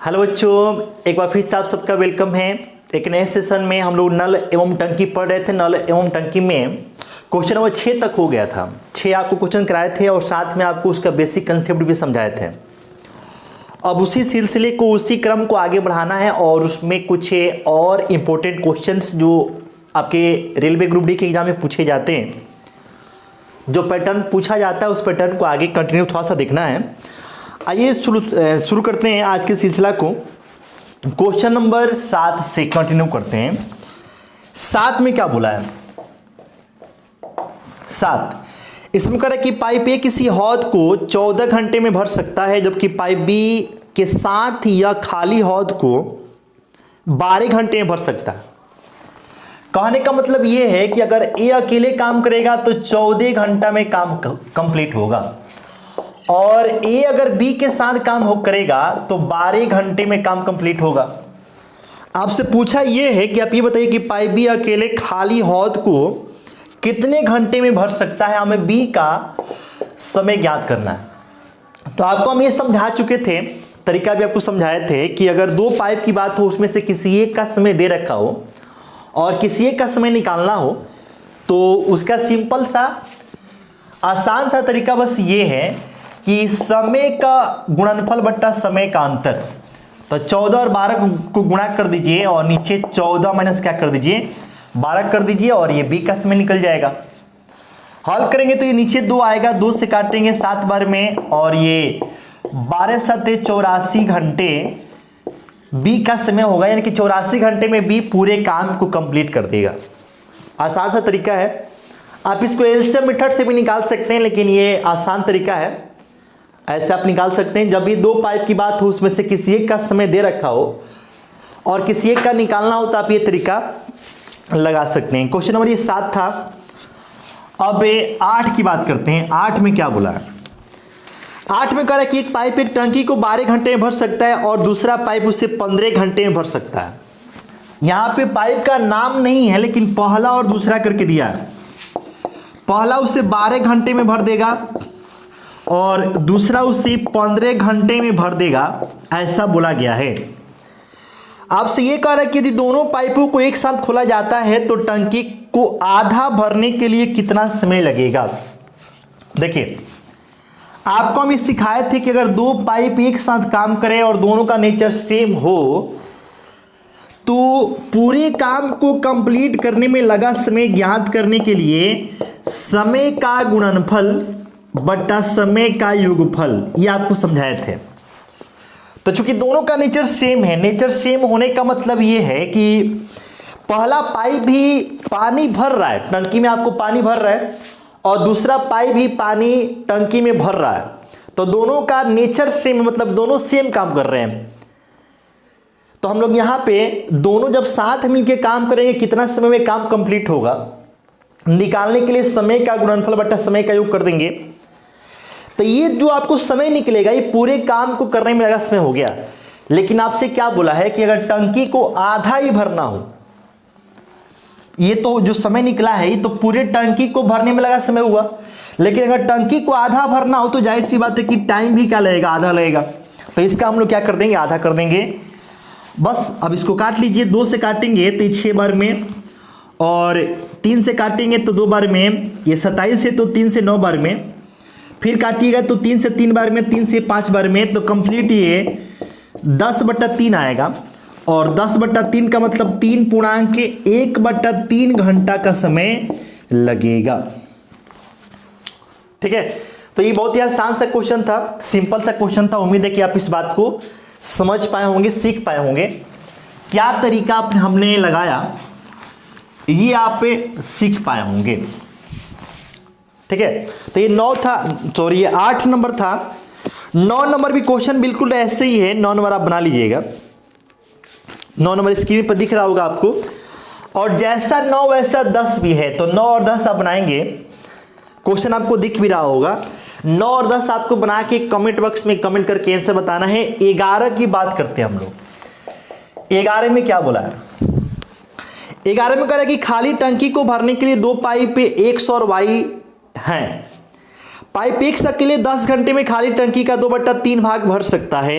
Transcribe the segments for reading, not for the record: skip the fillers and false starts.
Hello बच्चों, एक बार फिर से आप सबका वेलकम है। एक नए सेशन में हम लोग नल एवं टंकी पढ़ रहे थे। नल एवं टंकी में क्वेश्चन नंबर 6 तक हो गया था। 6 आपको क्वेश्चन कराए थे और साथ में आपको उसका बेसिक कंसेप्ट भी समझाए थे। अब उसी सिलसिले को, उसी क्रम को आगे बढ़ाना है और उसमें कुछ और इम्पोर्टेंट क्वेश्चंस जो आपके रेलवे ग्रुप डी के एग्जाम में पूछे जाते हैं, जो पैटर्न पूछा जाता है उस पैटर्न को आगे कंटिन्यू थोड़ा सा देखना है। आइए शुरू करते हैं आज के सिलसिला को। क्वेश्चन नंबर 7 से कंटिन्यू करते हैं। 7 में क्या बोला है? 7 इसमें कह रहा है कि पाइप ए किसी हौद को 14 घंटे में भर सकता है, जबकि पाइप बी के साथ या खाली हौद को 12 घंटे में भर सकता है। कहने का मतलब यह है कि अगर ए अकेले काम करेगा तो 14 घंटा में काम कंप्लीट होगा, और ए अगर बी के साथ काम करेगा तो 12 घंटे में काम कंप्लीट होगा। आपसे पूछा यह है कि आप ये बताइए कि पाइप बी अकेले खाली हौद को कितने घंटे में भर सकता है। हमें बी का समय ज्ञात करना है। तो आपको हम ये समझा चुके थे, तरीका भी आपको समझाए थे कि अगर दो पाइप की बात हो, उसमें से किसी एक का समय दे रखा हो और किसी एक का समय निकालना हो, तो उसका सिंपल सा आसान सा तरीका बस ये है कि समय का गुणनफल बट्टा समय का अंतर। तो 14 और 12 को गुणा कर दीजिए और नीचे 14 माइनस क्या कर दीजिए, 12 कर दीजिए और ये बी का समय निकल जाएगा। हल करेंगे तो ये नीचे 2 आएगा, 2 से काटेंगे 7 बार में और ये 12 7 84 घंटे बी का समय होगा, यानी कि 84 घंटे में बी पूरे काम को कंप्लीट कर देगा। आसान सा तरीका है। आप इसको एलसीएम मेथड से भी निकाल सकते हैं, लेकिन ये आसान तरीका है। ऐसे आप निकाल सकते हैं, जब भी दो पाइप की बात हो, उसमें से किसी एक का समय दे रखा हो और किसी एक का निकालना हो, तो आप ये तरीका लगा सकते हैं। क्वेश्चन नंबर ये 7 था। अब 8 की बात करते हैं। 8 में क्या बोला है? 8 में कह रहा है कि एक पाइप एक टंकी को 12 घंटे में भर सकता है और दूसरा पाइप उसे 15 घंटे में भर सकता है। यहां पे पाइप का नाम नहीं है, लेकिन पहला और दूसरा करके दिया है। पहला उसे 12 घंटे में भर देगा और दूसरा उसे 15 घंटे में भर देगा, ऐसा बोला गया है। आपसे यह कह रहा है कि यदि दोनों पाइपों को एक साथ खोला जाता है तो टंकी को आधा भरने के लिए कितना समय लगेगा। देखिए, आपको हम ये सिखाए थे कि अगर दो पाइप एक साथ काम करें और दोनों का नेचर सेम हो, तो पूरे काम को कंप्लीट करने में लगा समय ज्ञात करने के लिए समय का गुणनफल बट्टा समय का योगफल, ये आपको समझाए थे। तो चूंकि दोनों का नेचर सेम है, नेचर सेम होने का मतलब ये है कि पहला पाइप भी पानी भर रहा है, टंकी में आपको पानी भर रहा है, और दूसरा पाइप भी पानी टंकी में भर रहा है। तो दोनों का नेचर सेम, मतलब दोनों सेम काम कर रहे हैं। तो हम लोग यहां पे दोनों जब साथ मिलकर काम करेंगे, कितना समय में काम कंप्लीट होगा निकालने के लिए समय का गुणनफल बट्टा समय का योग कर देंगे। तो ये जो आपको समय निकलेगा, ये पूरे काम को करने में लगा समय हो गया। लेकिन आपसे क्या बोला है कि अगर टंकी को आधा ही भरना हो, ये तो जो समय निकला है ये तो पूरे टंकी को भरने में लगा समय हुआ, लेकिन अगर टंकी को आधा भरना हो तो जाहिर सी बात है कि टाइम भी क्या लगेगा, आधा लगेगा। तो इसका हम लोग क्या कर देंगे, आधा कर देंगे बस। अब इसको काट लीजिए, 2 से काटेंगे तो 6 बार में, और 3 से काटेंगे तो 2 बार में, ये 27 है तो 3 से 9 बार में, फिर काटिएगा तो 3 से 3 बार में, 3 से 5 बार में, तो कंप्लीट ये 10/3 आएगा। और 10/3 का मतलब 3.1/3 घंटा का समय लगेगा। ठीक है, तो ये बहुत ही आसान सा क्वेश्चन था, सिंपल सा क्वेश्चन था। उम्मीद है कि आप इस बात को समझ पाए होंगे, सीख पाए होंगे। क्या तरीका हमने लगाया ये आप सीख पाए होंगे। ठीक है, तो ये 9 था, सॉरी ये 8 नंबर था। 9 नंबर भी क्वेश्चन बिल्कुल ऐसे ही है। 9 नंबर आप बना लीजिएगा। 9 नंबर स्क्रीन पर दिख रहा होगा आपको, और जैसा 9 वैसा 10 भी है। तो 9 और 10 आप बनाएंगे, क्वेश्चन आपको दिख भी रहा होगा। 9 और 10 आपको बना के कमेंट बॉक्स में कमेंट करके आंसर बताना है। 11 की बात करते हैं हम लोग। 11 में क्या बोला है? 11 में कह रहा है कि खाली टंकी को भरने के लिए दो पाइप एक्स और वाई हैं। पाइप एक्स अकेले 10 घंटे में खाली टंकी का 2/3 भाग भर सकता है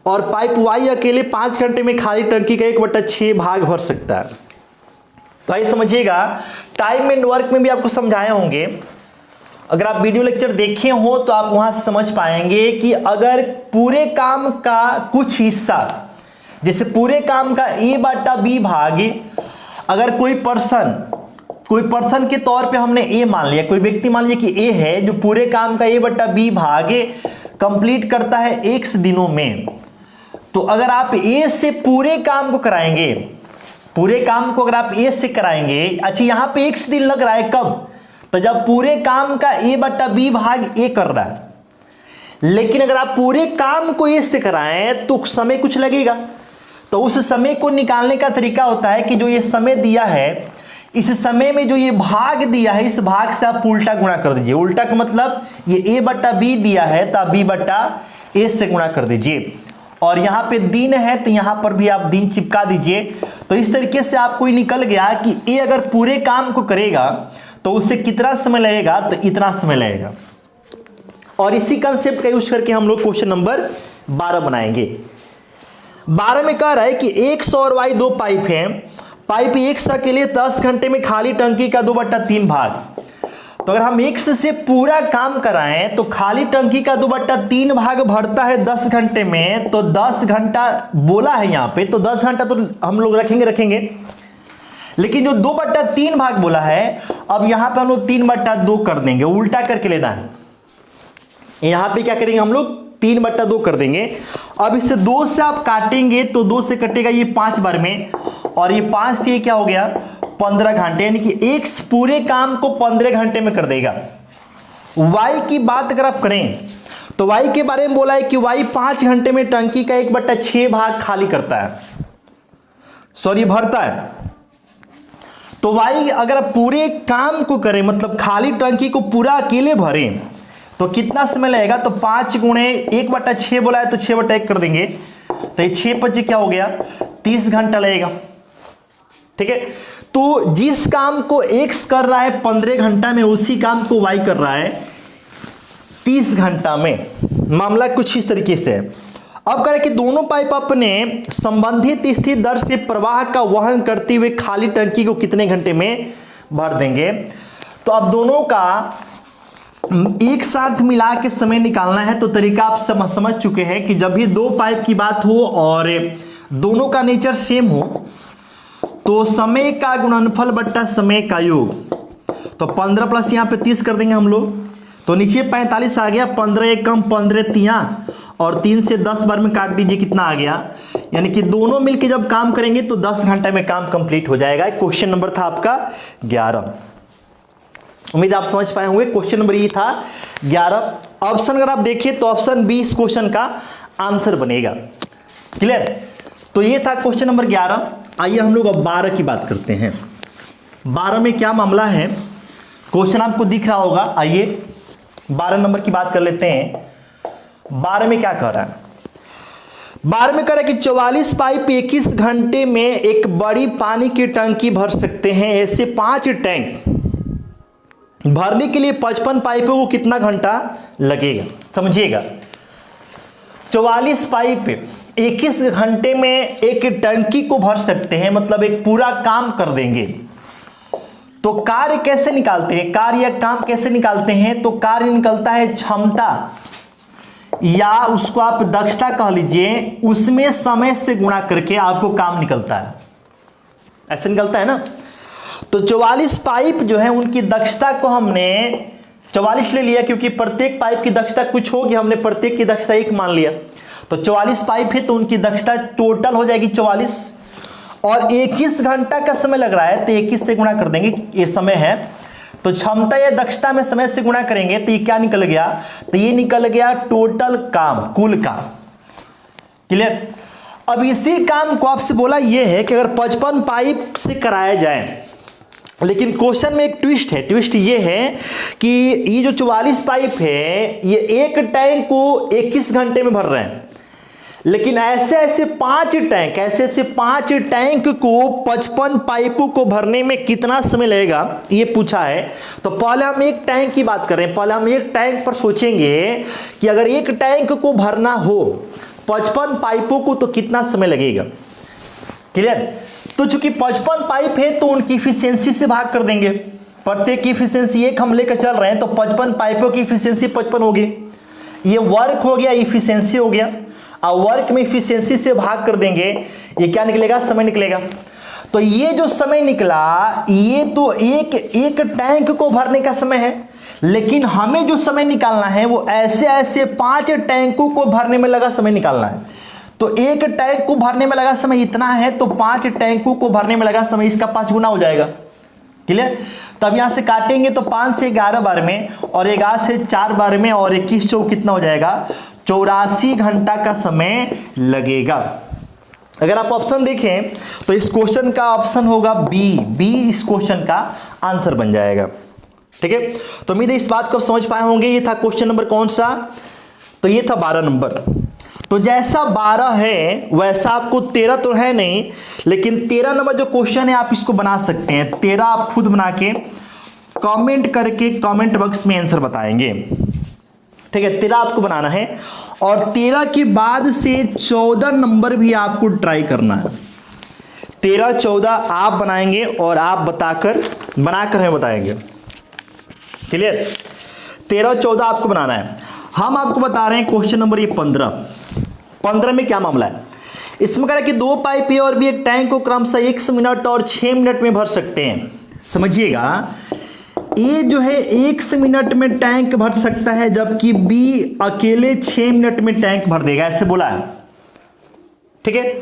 और पाइप वाई अकेले 5 घंटे में खाली टंकी का 1/6 भाग भर सकता है। तो आइए समझिएगा, टाइम एंड वर्क में भी आपको समझाए होंगे, अगर आप वीडियो लेक्चर देखे हो तो आप वहां से समझ पाएंगे कि अगर पूरे काम का कुछ हिस्सा, जैसे पूरे काम का A/B भाग, अगर कोई पर्सन के तौर पे हमने A मान लिया, कोई व्यक्ति मान लिया कि A है जो पूरे काम का A/B भाग कंप्लीट करता है X दिनों में, तो अगर आप A से पूरे काम को कराएंगे, पूरे काम को अगर आप A से कराएंगे, अच्छा यहां पे X दिन लग रहा है कब, तो जब पूरे काम का A/B भाग A कर रहा है, लेकिन अगर आप पूरे काम को A से कराएं तो समय कुछ लगेगा। तो उस समय को निकालने का तरीका होता है कि जो ये समय दिया है, इस समय में जो ये भाग दिया है, इस भाग से आप उल्टा गुणा कर दीजिए। उल्टा का मतलब ये A/B दिया है तो आप B/A से गुणा कर दीजिए, और यहां पे दिन है तो यहां पर भी आप दिन चिपका दीजिए। तो इस तरीके से आपको निकल गया कि A अगर पूरे काम को करेगा तो उससे कितना समय लगेगा, तो इतना समय लगेगा। और इसी कंसेप्ट का यूज करके हम लोग क्वेश्चन नंबर 12 बनाएंगे। 12 में कह रहा है कि X और Y दो पाइप हैं, पाइप X के लिए 10 घंटे में खाली टंकी का 2/3 भाग। तो अगर हम X से पूरा काम कराएं तो खाली टंकी का 2/3 भाग भरता है 10 घंटे में, तो 10 घंटा बोला है यहां पे, तो 10 घंटा तो हम लोग रखेंगे, लेकिन जो 2/3 भाग बोला है, अब यहां पे हम लोग 3/2 कर देंगे, उल्टा करके लेना है। यहां पे क्या करेंगे हम लोग, 3/2 कर देंगे। अब इसे 2 से आप काटेंगे तो 2 से कटेगा ये 5 बार में, और ये 5 के क्या हो गया 15 घंटे, यानी कि X पूरे काम को 15 घंटे में कर देगा। Y की बात अगर आप करें तो Y के बारे में बोला है कि Y 5 घंटे में टंकी का 1/6 भाग खाली करता है, सॉरी भरता है। तो Y अगर पूरे काम को करें, मतलब खाली टंकी को पूरा अकेले भरें, तो कितना समय लगेगा, तो 5 गुणे 1/6 बोला है तो 6/1 कर देंगे, तो ये 6×5 क्या हो गया 30 घंटा लगेगा। ठीक है, तो जिस काम को X कर रहा है 15 घंटा में, उसी काम को Y कर रहा है 30 घंटा में। मामला कुछ इस तरीके से है। अब करें कि दोनों पाइप अपने संबंधित स्थिर दर से प्रवाह का वहन करते हुए खाली टंकी को कितने घंटे में भर देंगे। तो अब दोनों का एक साथ मिला के समय निकालना है। तो तरीका आप समझ चुके हैं कि जब भी दो पाइप की बात हो और दोनों का नेचर सेम हो, तो समय का गुणनफल बट्टा समय का योग, तो 15 प्लस यहाँ पे 30 कर देंगे हम लोग, तो नीचे 45 आ गया, 15 एक कम 15 तिया, और 3 से 10 बार में काट दीजिए, कितना आ गया, यानी कि दोनों मिलके जब काम करेंगे तो 10 घंटे में काम कंप्लीट हो जाएगा। क्वेश्चन नंबर था आपका 11। उम्मीद आप समझ पाए होंगे, क्वेश्चन नंबर ये था 11। ऑप्शन अगर आप देखें तो ऑप्शन बी इस क्वेश्चन का आंसर बनेगा। क्लियर, तो ये था क्वेश्चन नंबर 11। आइए हम लोग अब 12 की बात करते हैं। 12 में क्या मामला है, क्वेश्चन आपको दिख रहा होगा। आइए 12 नंबर की बात कर लेते हैं। 12 में क्या कह रहा है, 12 में कह रहा है कि 44 पाइप 21 घंटे में एक बड़ी पानी की टंकी भर सकते हैं। ऐसे 5 टैंक भरने के लिए 55 पाइपों को कितना घंटा लगेगा। समझिएगा, 44 पाइप 21 घंटे में एक टंकी को भर सकते हैं, मतलब एक पूरा काम कर देंगे। तो कार्य कैसे निकालते हैं, कार्य या काम कैसे निकालते हैं, तो कार्य निकलता है क्षमता, या उसको आप दक्षता कह लीजिए, उसमें समय से गुणा करके आपको काम निकलता है। ऐसे निकलता है ना। तो 44 पाइप जो है उनकी दक्षता को हमने 44 ले लिया, क्योंकि प्रत्येक पाइप की दक्षता कुछ होगी, हमने प्रत्येक की दक्षता 1 मान लिया। तो 44 पाइप है तो उनकी दक्षता टोटल हो जाएगी 44, और 21 घंटा का समय लग रहा है तो 21 से गुणा कर देंगे, ये समय है। तो क्षमता या दक्षता में समय से गुणा करेंगे तो ये क्या निकल गया, तो ये निकल गया टोटल काम, कुल काम। क्लियर। अब इसी काम को आपसे बोला ये है कि अगर 55 पाइप से कराया जाए, लेकिन क्वेश्चन में एक ट्विस्ट है। ट्विस्ट ये है कि ये जो 44 पाइप है ये एक टैंक को 21 घंटे में भर रहे हैं, लेकिन ऐसे ऐसे 5 टैंक को 55 पाइपों को भरने में कितना समय लगेगा ये पूछा है। तो पहले हम एक टैंक की बात करें, पहले हम एक टैंक पर सोचेंगे कि अगर एक टैंक को भरना हो 55 पाइपों को तो कितना समय लगेगा। क्लियर। तो चूंकि 55 पाइप है तो उनकी इफिशियंसी से भाग कर देंगे। प्रत्येक की इफिशियंसी 1 हम लेकर चल रहे हैं तो 55 पाइपों की इफिशियंसी 55 होगी। ये वर्क हो गया, इफिशियंसी हो गया। अब वर्क में इफिशियंसी से भाग कर देंगे, ये क्या निकलेगा, समय निकलेगा। तो ये जो समय निकला ये तो एक टैंक को भरने का समय है, लेकिन हमें जो समय निकालना है वो ऐसे ऐसे 5 टैंकों को भरने में लगा समय निकालना है। तो एक टैंक को भरने में लगा समय इतना है तो 5 टैंकों को भरने में लगा समय इसका 5 गुना हो जाएगा। क्लियर। तब यहां से काटेंगे तो 5 से 11 बार में और 11 से 4 बार में और 21 चौक कितना हो जाएगा, 84 घंटा का समय लगेगा। अगर आप ऑप्शन देखें तो इस क्वेश्चन का ऑप्शन होगा बी इस क्वेश्चन का आंसर बन जाएगा। ठीक है, तो उम्मीद है इस बात को समझ पाए होंगे। ये था क्वेश्चन नंबर कौन सा, तो ये था 12 नंबर। तो जैसा 12 है वैसा आपको 13 तो है नहीं, लेकिन 13 नंबर जो क्वेश्चन है आप इसको बना सकते हैं। 13 आप खुद बना के कमेंट करके कमेंट बॉक्स में आंसर बताएंगे। ठीक है, 13 आपको बनाना है और 13 के बाद से 14 नंबर भी आपको ट्राई करना है। 13, 14 आप बनाएंगे और आप बनाकर हमें बताएंगे। क्लियर। 13, 14 आपको बनाना है। हम आपको बता रहे हैं क्वेश्चन नंबर ये 15 में क्या मामला है। इसमें कह रहा है कि 2 पाइप ए और बी एक टैंक को क्रमशः 1 मिनट और 6 मिनट में भर सकते हैं। समझिएगा, ए जो है 1 मिनट में टैंक भर सकता है जबकि बी अकेले 6 मिनट में टैंक भर देगा, ऐसे बोला है। ठीक है,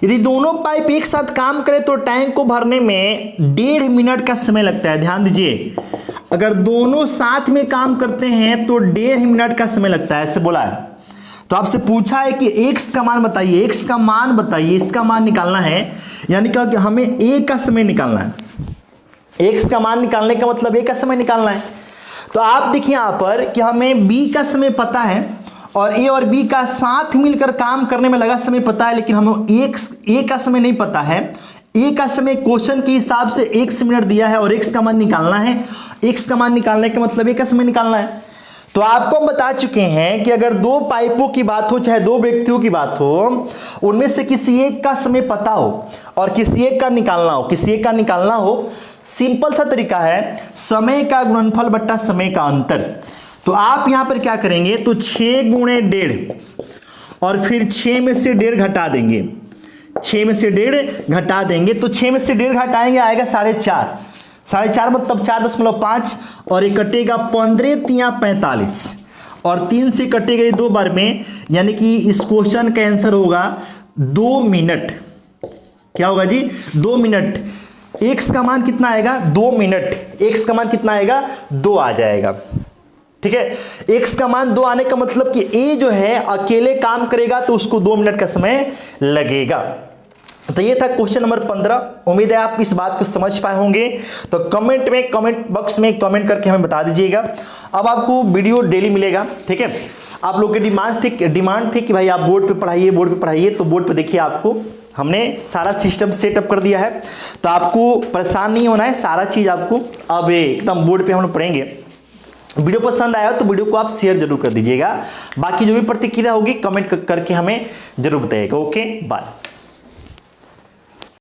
यदि दोनों पाइप एक साथ काम करें तो टैंक को भरने में 1.5 मिनट का समय लगता है। ध्यान दीजिए, अगर दोनों साथ में काम करते हैं तो 1.5 मिनट का समय लगता है, ऐसे बोला है। तो आपसे पूछा है कि x का मान बताइए, x का मान बताइए, इसका मान निकालना है, यानी कि हमें a का समय निकालना है। x का मान निकालने का मतलब a का समय निकालना है। तो आप देखिए यहां पर कि हमें b का समय पता है और a और b का साथ मिलकर काम करने में लगा समय पता है, लेकिन हमें a का समय नहीं पता है। a का समय क्वेश्चन के हिसाब से 1 मिनट दिया है और x का मान निकालना है। x का मान निकालने का मतलब a का समय निकालना है। तो आपको हम बता चुके हैं कि अगर 2 पाइपों की बात हो चाहे 2 व्यक्तियों की बात हो, उनमें से किसी एक का समय पता हो और किसी एक का निकालना हो, सिंपल सा तरीका है, समय का गुणनफल बट्टा समय का अंतर। तो आप यहां पर क्या करेंगे, तो 6 गुणे 1.5 और फिर 6 में से 1.5 घटा देंगे, 6 में से 1.5 घटा देंगे, तो 6 में से 1.5 घटाएंगे आएगा 4.5 मतलब 4.5 और ये कटेगा 15 तिया 45 और 3 से कटेगा ये 2 बार में, यानी कि इस क्वेश्चन का आंसर होगा 2 मिनट। क्या होगा जी, 2 मिनट। x का मान कितना आएगा, 2 मिनट। x का मान कितना आएगा, 2 आ जाएगा। ठीक है, x का मान 2 आने का मतलब कि a जो है अकेले काम करेगा तो उसको 2 मिनट का समय लगेगा। तो ये था क्वेश्चन नंबर 15। उम्मीद है आप इस बात को समझ पाए होंगे। तो कमेंट बॉक्स में कमेंट करके हमें बता दीजिएगा। अब आपको वीडियो डेली मिलेगा। ठीक है, आप लोग की डिमांड थी कि भाई आप बोर्ड पे पढ़ाइए, तो बोर्ड पे देखिए आपको हमने सारा सिस्टम सेटअप कर दिया है, तो आपको परेशान नहीं होना है। सारा चीज आपको अब एकदम बोर्ड पे हम लोग पढ़ेंगे। वीडियो पसंद आया तो वीडियो को आप शेयर जरूर कर दीजिएगा। बाकी जो भी प्रतिक्रिया होगी कमेंट करके हमें जरूर बताइएगा। Okay, bye.